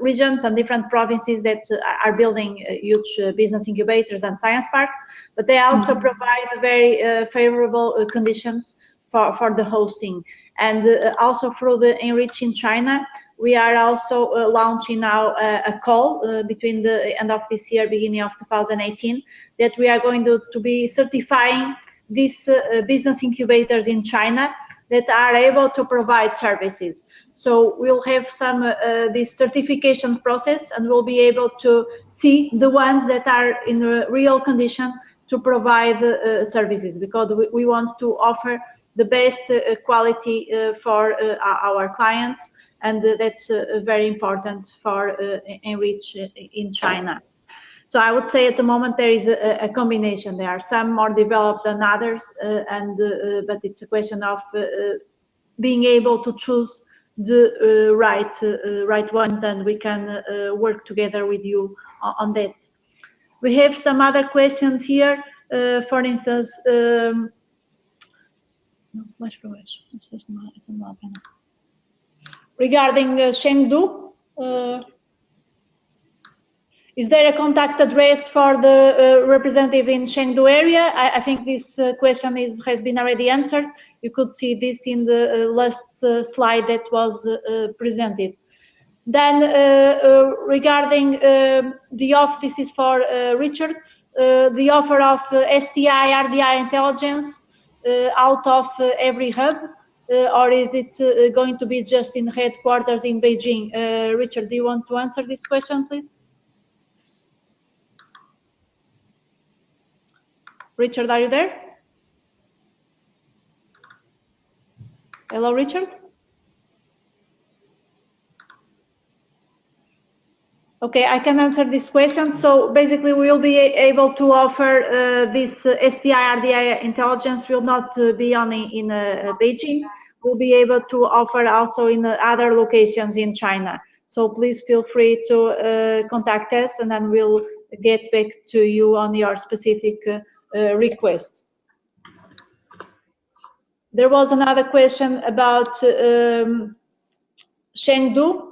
regions and different provinces that are building huge business incubators and science parks, but they also provide very favorable conditions for the hosting. And also through the ENRICH in China, we are also launching now a call between the end of this year, beginning of 2018, that we are going to be certifying these business incubators in China that are able to provide services. So we'll have some this certification process, and we'll be able to see the ones that are in a real condition to provide services, because we want to offer the best quality for our clients, and that's very important for ENRICH in China. So I would say at the moment there is a combination. There are some more developed than others, but it's a question of being able to choose the right ones, and we can work together with you on that. We have some other questions here. For instance, regarding Chengdu. Is there a contact address for the representative in Chengdu area? I think this question has been already answered. You could see this in the last slide that was presented. Then regarding the offer, this is for Richard, the offer of STI, RDI intelligence out of every hub, or is it going to be just in headquarters in Beijing? Richard, do you want to answer this question, please? Richard, are you there? Hello, Richard? Okay, I can answer this question. So basically, we will be able to offer this STI RDI intelligence will not be only in Beijing. We'll be able to offer also in other locations in China. So please feel free to contact us, and then we'll get back to you on your specific request. There was another question about Chengdu.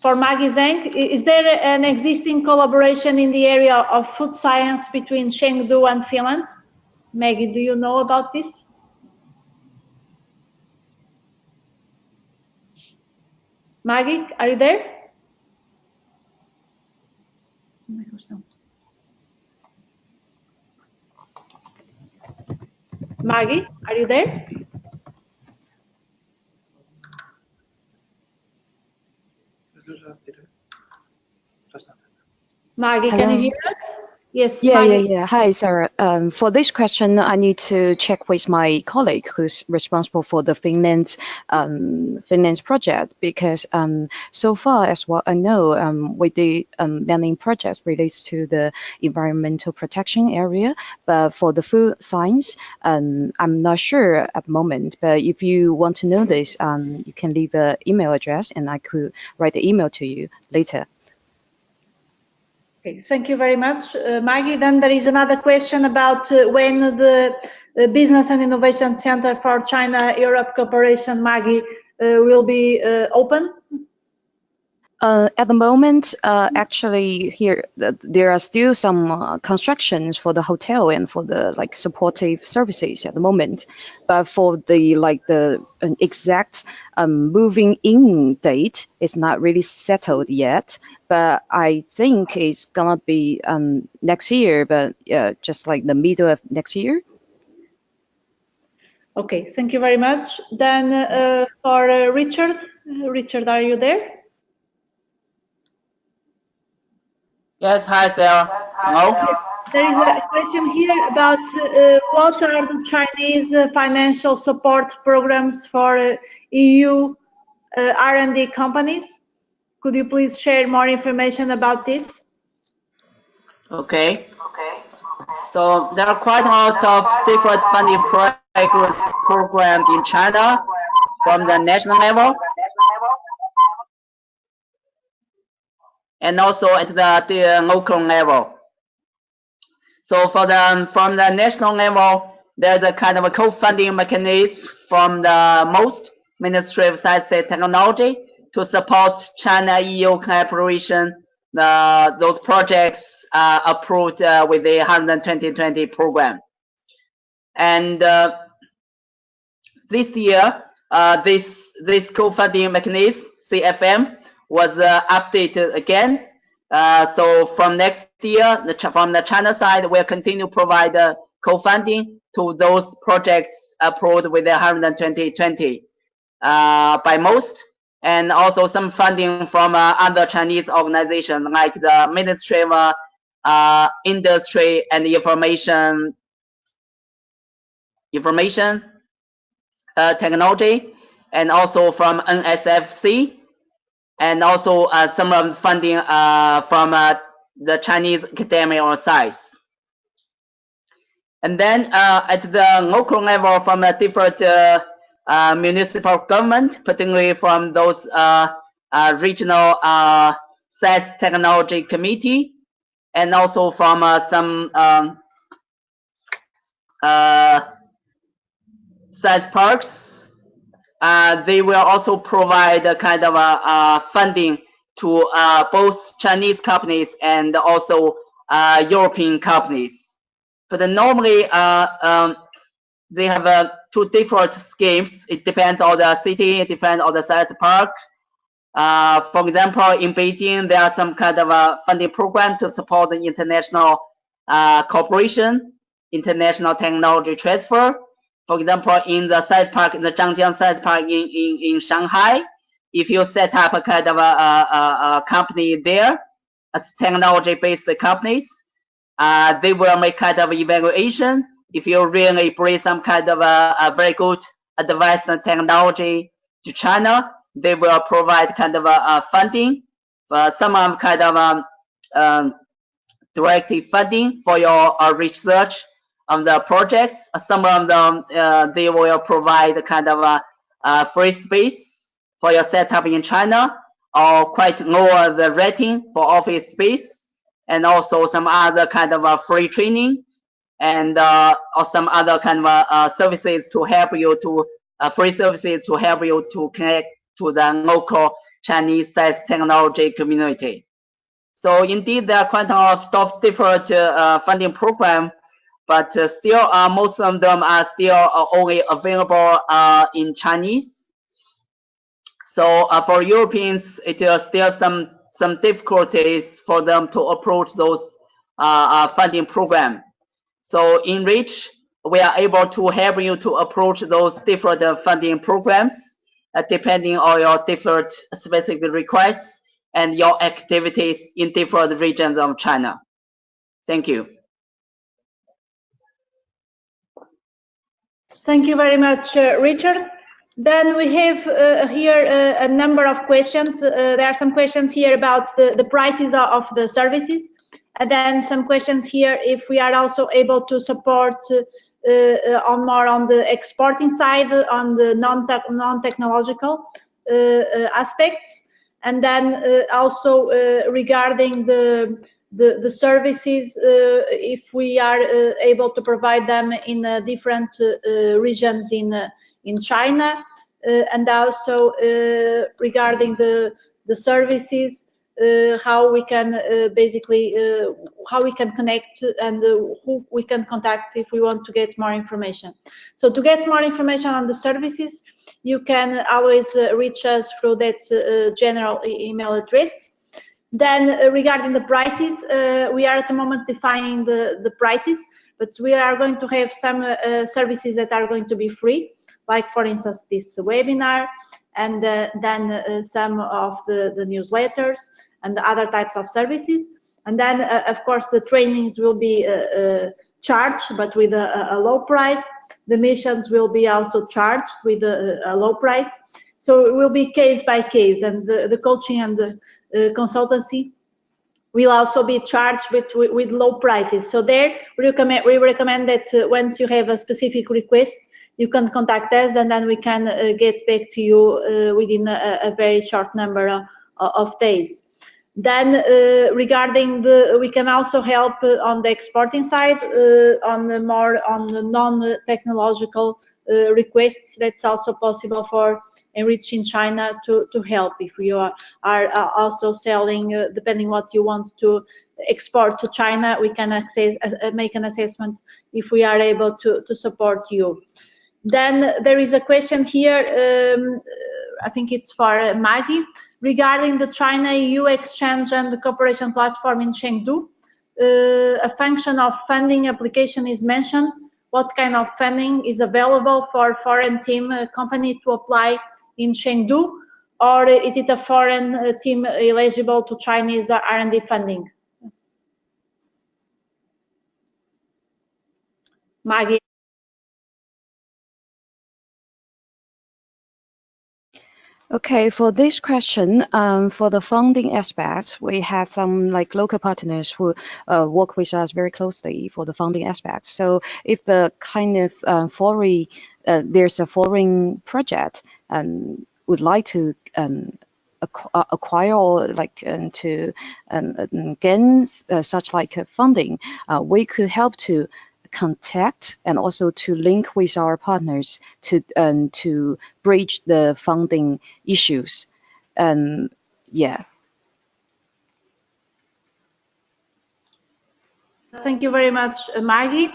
For Maggie Zheng, is there an existing collaboration in the area of food science between Chengdu and Finland? Maggie, do you know about this? Maggie, are you there? Maggie, are you there? Maggie, Hello. can you hear us? Yes. Yeah, Maggie. yeah. Hi, Sarah. For this question, I need to check with my colleague who's responsible for the Finland project, because so far as what I know, we did many projects related to the environmental protection area, but for the food science, I'm not sure at the moment. But if you want to know this, you can leave an email address, and I could write the email to you later. Okay, thank you very much, Maggie. Then there is another question about when the Business and Innovation Center for China-Europe Cooperation, Maggie, will be open. At the moment, actually, here there are still some constructions for the hotel and for the supportive services at the moment. But for the exact moving in date, it's not really settled yet. But I think it's gonna be next year, but just like the middle of next year. Okay, thank you very much. Then for Richard, Richard, are you there? Yes, hi, Sarah. Hello? There is a question here about what are the Chinese financial support programs for EU R&D companies? Could you please share more information about this? Okay. So there are quite a lot of different funding programs in China from the national level and also at the local level. So from the national level, there's a kind of a co-funding mechanism from the most Ministry of Science and Technology to support China-EU collaboration. Those projects are approved with the 12020 program. And this year, this co-funding mechanism, CFM, was updated again. So from next year, from the China side, we'll continue to provide co-funding to those projects approved with the 12020 by most, and also some funding from other Chinese organizations like the Ministry of Industry and Information Technology, and also from NSFC, and also some funding from the Chinese academia or science. And then at the local level, from a different municipal government, particularly from those regional science technology committee, and also from some science parks, they will also provide a kind of funding to both Chinese companies and also European companies. But normally, they have two different schemes. It depends on the city, it depends on the science park. For example, in Beijing, there are some kind of a funding program to support the international cooperation, international technology transfer. For example, in the science park, in the Zhangjiang Science Park in Shanghai, if you set up a kind of a company there, it's technology-based companies, they will make kind of evaluation. If you really bring some kind of a very good advanced technology to China, they will provide kind of a funding, some kind of directive funding for your research on the projects. Some of them they will provide kind of a free space for your setup in China, or quite lower the rating for office space, and also some other kind of free training, and or some other kind of services to help you to free services to help you to connect to the local Chinese science technology community. So indeed, there are quite a lot of different funding programs, but still most of them are still only available in Chinese. So for Europeans, it is still some difficulties for them to approach those funding programs. So ENRICH, we are able to help you to approach those different funding programs depending on your different specific requests and your activities in different regions of China. Thank you. Thank you very much, Richard. Then we have here a number of questions. There are some questions here about the prices of the services, and then some questions here if we are also able to support more on the exporting side, on the non-technological aspects, and then also regarding the services, if we are able to provide them in different regions in China, and also regarding the services, how we can basically how we can connect and who we can contact if we want to get more information. So to get more information on the services, you can always reach us through that general email address. Then regarding the prices, we are at the moment defining the prices, but we are going to have some services that are going to be free, like for instance this webinar, and then some of the newsletters and the other types of services. And then of course the trainings will be charged, but with a low price. The missions will be also charged with a low price. So it will be case by case, and the coaching and the consultancy will also be charged with low prices. So there we recommend that once you have a specific request, you can contact us, and then we can get back to you within a very short number of days. Then regarding we can also help on the exporting side, on the non-technological requests. That's also possible for ENRICH in China to help. If you are also selling, depending what you want to export to China, we can make an assessment if we are able to support you. Then there is a question here, I think it's for Maggie, regarding the China-EU exchange and the cooperation platform in Chengdu. A function of funding application is mentioned. What kind of funding is available for foreign team company to apply in Chengdu, or is it a foreign team eligible to Chinese R&D funding? Maggie. Okay, for this question, for the funding aspects, we have some like local partners who work with us very closely for the funding aspects. So if the kind of foreign, there's a foreign project and would like to acquire or like to gain such like funding, we could help to contact and also to link with our partners to bridge the funding issues. Yeah. Thank you very much, Maggie.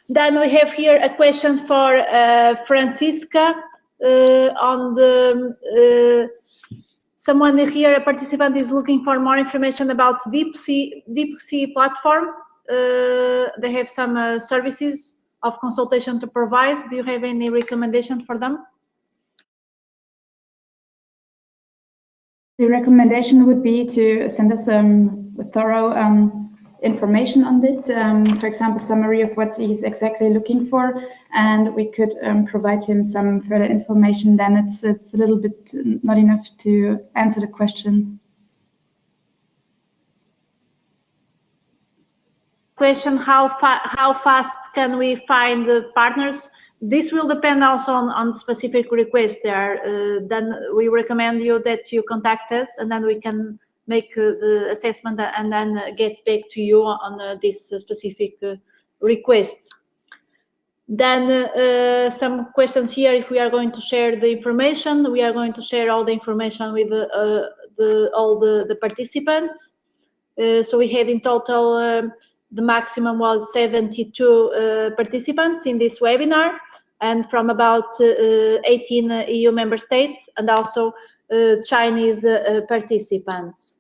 Then we have here a question for Franziska on the someone here, a participant is looking for more information about DeepSea platform. They have some services of consultation to provide. Do you have any recommendation for them? The recommendation would be to send us thorough information on this, for example, summary of what he's exactly looking for, and we could provide him some further information. Then it's a little bit not enough to answer the question. Question: how fast can we find the partners? This will depend also on specific requests there. Then we recommend you that you contact us, and then we can make the assessment and then get back to you on this specific requests. Then some questions here. If we are going to share the information, we are going to share all the information with all the participants. So we had in total, the maximum was 72 participants in this webinar, and from about 18 EU member states, and also Chinese participants.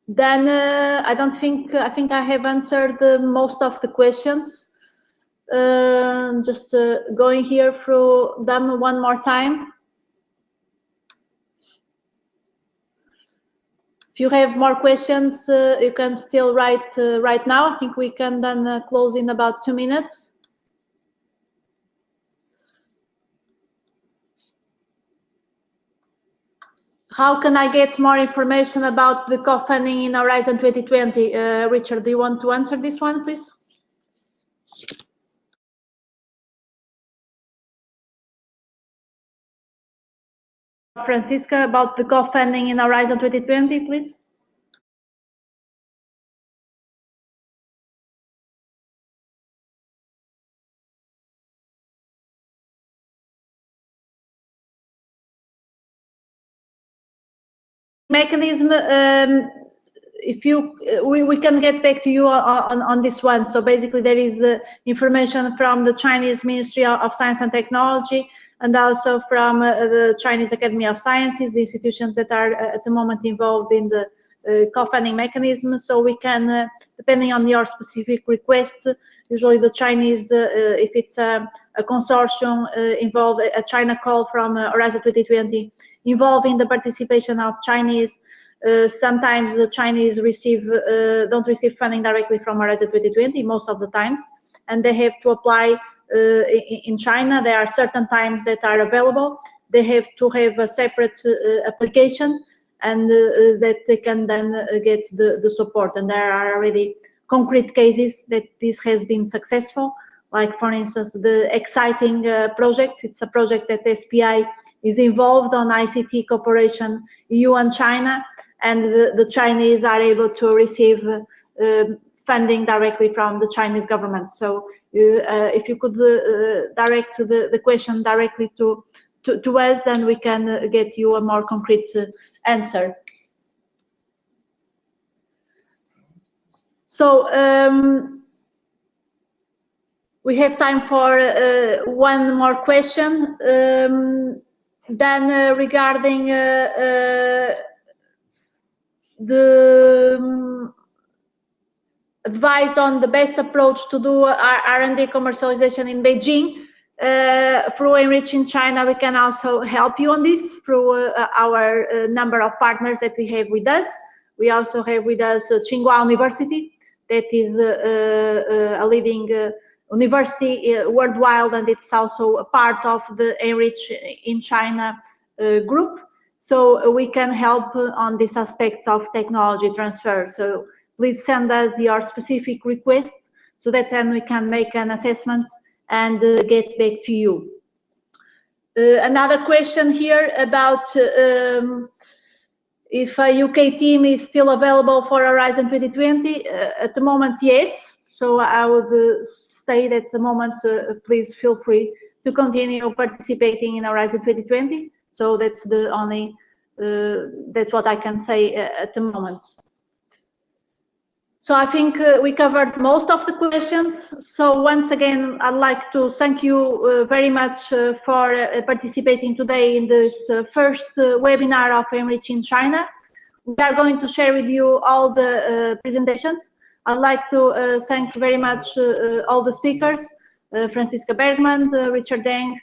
Then I think I have answered most of the questions. Just going here through them one more time. If you have more questions, you can still write right now. I think we can then close in about 2 minutes. How can I get more information about the co-funding in Horizon 2020? Richard, do you want to answer this one, please? Franziska, about the co-funding in Horizon 2020, please. Mechanism, if you we can get back to you on this one. So basically there is information from the Chinese Ministry of Science and Technology, and also from the Chinese Academy of Sciences, the institutions that are at the moment involved in the co-funding mechanism. So we can, depending on your specific request, usually the Chinese, if it's a consortium involved, a China call from Horizon 2020, involving the participation of Chinese. Sometimes the Chinese don't receive funding directly from Horizon 2020 most of the times, and they have to apply in China. There are certain times that are available. They have to have a separate application, and that they can then get the support. And there are already concrete cases that this has been successful, like for instance the exciting project. It's a project that SPI is involved on ICT cooperation, EU and China, and the Chinese are able to receive funding directly from the Chinese government. So if you could direct the question directly to us, then we can get you a more concrete answer. So we have time for one more question. Then regarding the advice on the best approach to do R&D commercialization in Beijing, through ENRICH in China, we can also help you on this through our number of partners that we have with us. We also have with us Tsinghua University, that is a leading university worldwide, and it's also a part of the ENRICH in China group. So we can help on these aspects of technology transfer. So please send us your specific requests so that then we can make an assessment and get back to you. Another question here about If a UK team is still available for Horizon 2020, at the moment, yes. So I would state at the moment, please feel free to continue participating in Horizon 2020. So that's the only, that's what I can say at the moment. So I think we covered most of the questions. So once again, I'd like to thank you very much for participating today in this first webinar of ENRICH in China. We are going to share with you all the presentations. I'd like to thank very much all the speakers, Franziska Bergmann, Richard Deng,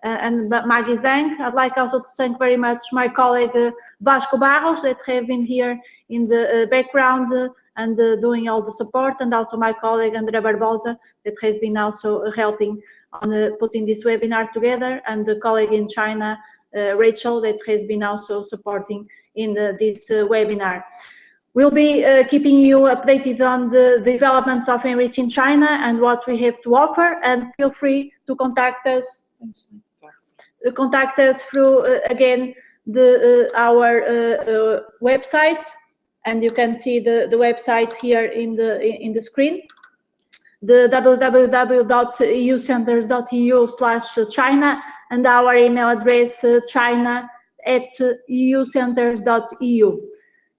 and Maggie Zheng. I'd like also to thank very much my colleague Vasco Barros that have been here in the background and doing all the support, and also my colleague Andrea Barbosa that has been also helping on putting this webinar together, and the colleague in China, Rachel, that has been also supporting in this webinar. We'll be keeping you updated on the developments of ENRICH in China and what we have to offer, and feel free to contact us. Through again our website, and you can see the website here in the screen, the www.eucenters.eu/China, and our email address china@eucenters.eu.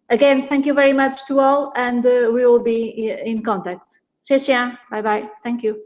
Again, thank you very much to all, and we will be in contact. Bye bye. Thank you.